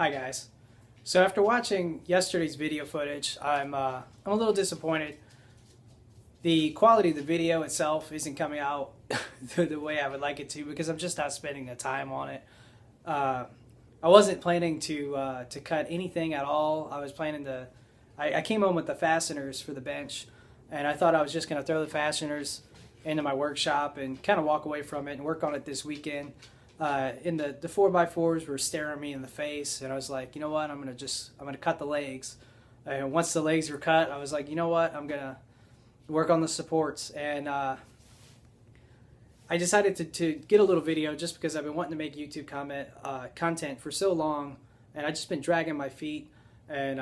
Hi guys. So after watching yesterday's video footage, I'm a little disappointed. The quality of the video itself isn't coming out the way I would like it to because I'm just not spending the time on it. Uh, I wasn't planning to cut anything at all. I was planning to. I came home with the fasteners for the bench, and I thought I was just going to throw the fasteners into my workshop and kind of walk away from it and work on it this weekend. In the 4x4s were staring me in the face, and I was like, you know what, I'm gonna cut the legs. And once the legs were cut, I was like, you know what, I'm gonna work on the supports. And I decided to get a little video just because I've been wanting to make YouTube content for so long, and I've just been dragging my feet. And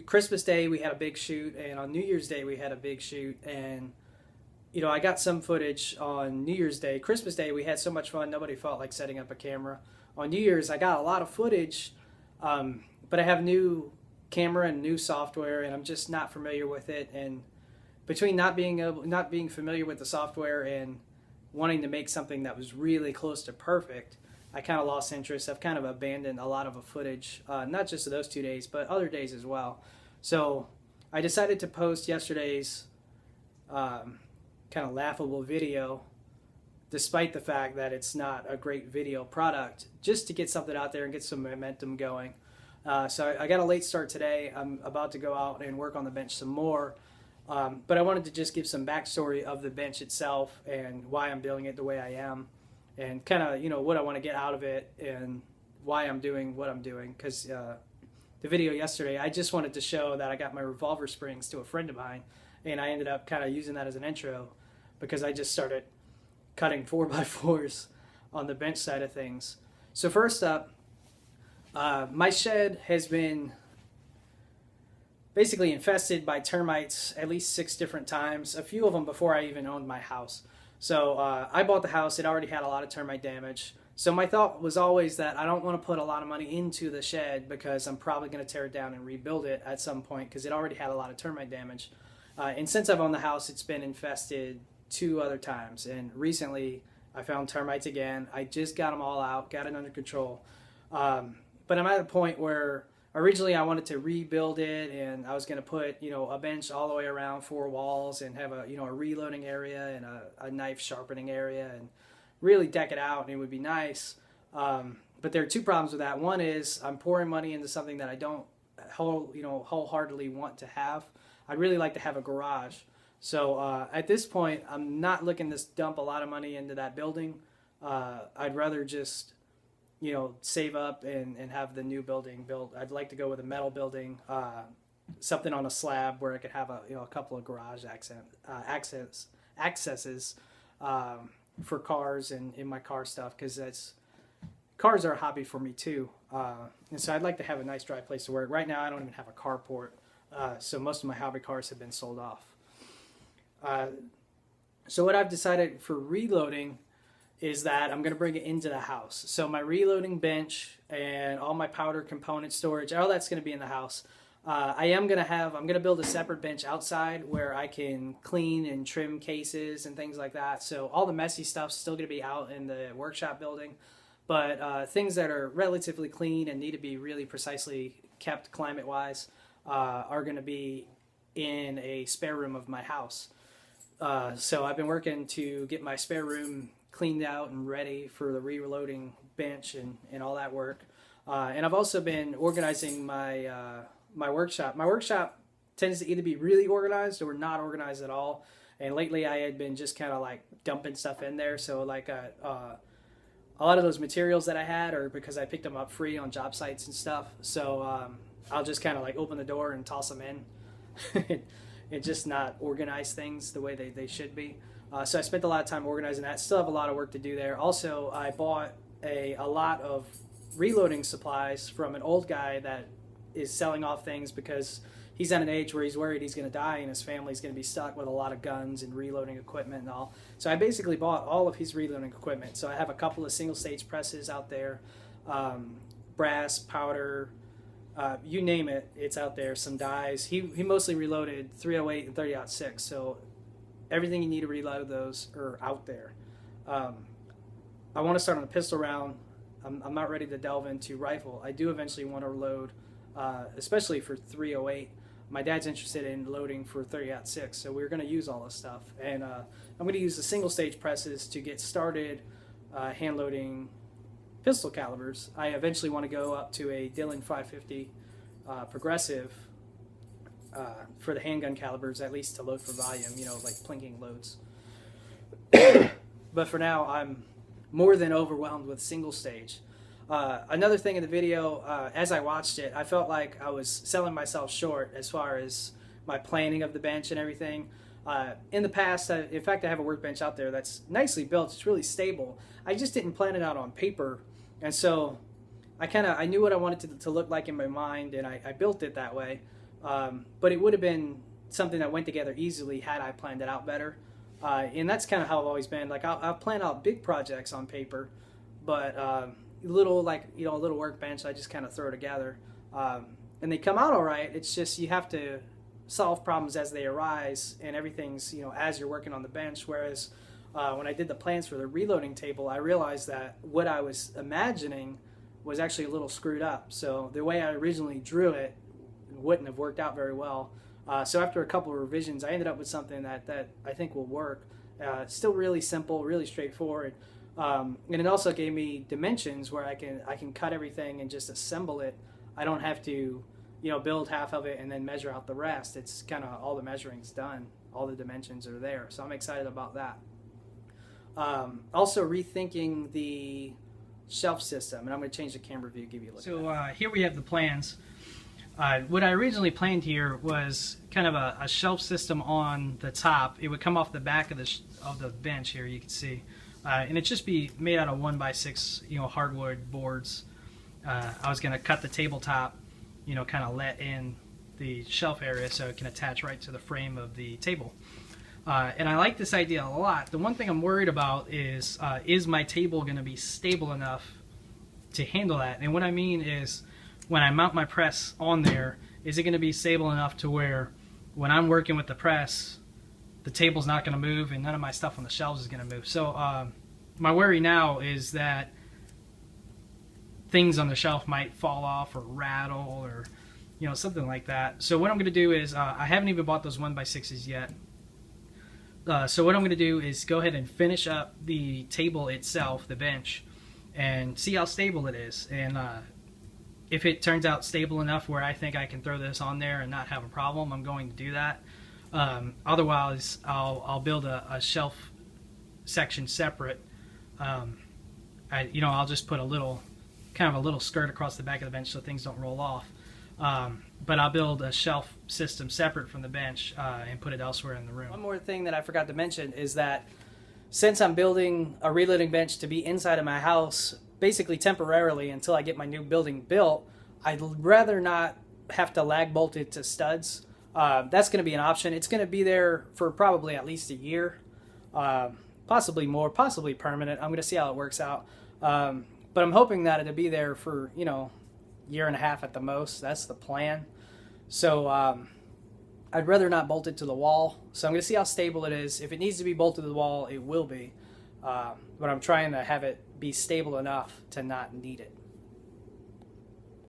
Christmas Day we had a big shoot, and on New Year's Day we had a big shoot, and I got some footage on New Year's Day. Christmas Day, we had so much fun. Nobody felt like setting up a camera. On New Year's, I got a lot of footage, but I have new camera and new software, and I'm just not familiar with it. And between not being familiar with the software and wanting to make something that was really close to perfect, I kind of lost interest. I've kind of abandoned a lot of the footage, not just of those 2 days, but other days as well. So I decided to post yesterday's kind of laughable video, despite the fact that it's not a great video product, just to get something out there and get some momentum going. So I got a late start today. I'm about to go out and work on the bench some more, but I wanted to just give some backstory of the bench itself and why I'm building it the way I am, and kind of what I want to get out of it and why I'm doing what I'm doing. Because the video yesterday, I just wanted to show that I got my revolver springs to a friend of mine, and I ended up kind of using that as an intro because I just started cutting 4x4s on the bench side of things. So first up, my shed has been basically infested by termites at least 6 different times, a few of them before I even owned my house. So I bought the house, it already had a lot of termite damage. So my thought was always that I don't want to put a lot of money into the shed because I'm probably going to tear it down and rebuild it at some point because it already had a lot of termite damage. And since I've owned the house, it's been infested 2 other times. And recently, I found termites again. I just got them all out, got it under control. But I'm at a point where originally I wanted to rebuild it, and I was going to put, a bench all the way around 4 walls and have a reloading area and a knife sharpening area and really deck it out, and it would be nice. But there are 2 problems with that. One is I'm pouring money into something that I don't wholeheartedly want to have. I'd really like to have a garage. So at this point, I'm not looking to dump a lot of money into that building. I'd rather just, save up and have the new building built. I'd like to go with a metal building, something on a slab where I could have a couple of garage accesses for cars and in my car stuff, because cars are a hobby for me too. And so I'd like to have a nice dry place to work. Right now, I don't even have a carport. So most of my hobby cars have been sold off. So what I've decided for reloading is that I'm going to bring it into the house. So my reloading bench and all my powder component storage, all that's going to be in the house. I'm going to build a separate bench outside where I can clean and trim cases and things like that. So all the messy stuff's still going to be out in the workshop building, but things that are relatively clean and need to be really precisely kept climate-wise are going to be in a spare room of my house. So I've been working to get my spare room cleaned out and ready for the reloading bench and all that work. And I've also been organizing my my workshop. My workshop tends to either be really organized or not organized at all. And lately I had been just kind of like dumping stuff in there. So like a lot of those materials that I had are because I picked them up free on job sites and stuff. So I'll just kind of like open the door and toss them in. And just not organize things the way they should be. So I spent a lot of time organizing that. Still have a lot of work to do there. Also, I bought a lot of reloading supplies from an old guy that is selling off things because he's at an age where he's worried he's going to die and his family's going to be stuck with a lot of guns and reloading equipment and all. So I basically bought all of his reloading equipment. So I have a couple of single stage presses out there, brass, powder, you name it, it's out there. Some dies. He mostly reloaded 308 and 30-06, so everything you need to reload those are out there. I want to start on a pistol round. I'm not ready to delve into rifle. I do eventually want to load, especially for 308. My dad's interested in loading for 30-06, so we're going to use all this stuff. And I'm going to use the single stage presses to get started hand loading pistol calibers. I eventually want to go up to a Dillon 550 progressive for the handgun calibers, at least to load for volume, you know, like plinking loads. But for now, I'm more than overwhelmed with single stage. Another thing in the video, as I watched it, I felt like I was selling myself short as far as my planning of the bench and everything. In the past, in fact, I have a workbench out there that's nicely built. It's really stable. I just didn't plan it out on paper, and so I knew what I wanted to look like in my mind, and I built it that way. But it would have been something that went together easily had I planned it out better. And that's kind of how I've always been. Like I'll plan out big projects on paper, but little, like, you know, a little workbench, I just kind of throw together, and they come out all right. It's just you have to solve problems as they arise, and everything's, you know, as you're working on the bench. Whereas when I did the plans for the reloading table, I realized that what I was imagining was actually a little screwed up. So the way I originally drew it wouldn't have worked out very well. So after a couple of revisions, I ended up with something that I think will work. Still really simple, really straightforward. And it also gave me dimensions where I can cut everything and just assemble it. I don't have to, you know, build half of it and then measure out the rest. It's kind of all the measuring's done. All the dimensions are there. So I'm excited about that. Also rethinking the shelf system, and I'm going to change the camera view, give you a look. So here we have the plans. What I originally planned here was kind of a shelf system on the top. It would come off the back of the bench here, you can see. And it'd just be made out of 1x6, you know, hardwood boards. I was going to cut the tabletop, you know, kind of let in the shelf area so it can attach right to the frame of the table. And I like this idea a lot. The one thing I'm worried about is my table going to be stable enough to handle that? And what I mean is, when I mount my press on there, is it going to be stable enough to where when I'm working with the press, the table's not going to move and none of my stuff on the shelves is going to move? So my worry now is that things on the shelf might fall off or rattle or, you know, something like that. So what I'm going to do is, I haven't even bought those 1x6s yet. So what I'm going to do is go ahead and finish up the table itself, the bench, and see how stable it is. And if it turns out stable enough where I think I can throw this on there and not have a problem, I'm going to do that. Otherwise, I'll build a shelf section separate. I'll just put kind of a little skirt across the back of the bench so things don't roll off. But I'll build a shelf system separate from the bench and put it elsewhere in the room. One more thing that I forgot to mention is that since I'm building a reloading bench to be inside of my house, basically temporarily until I get my new building built, I'd rather not have to lag bolt it to studs. That's going to be an option. It's going to be there for probably at least a year, possibly more, possibly permanent. I'm going to see how it works out. But I'm hoping that it'll be there for, you know, year and a half at the most. That's the plan. So I'd rather not bolt it to the wall. So I'm going to see how stable it is. If it needs to be bolted to the wall, it will be. But I'm trying to have it be stable enough to not need it.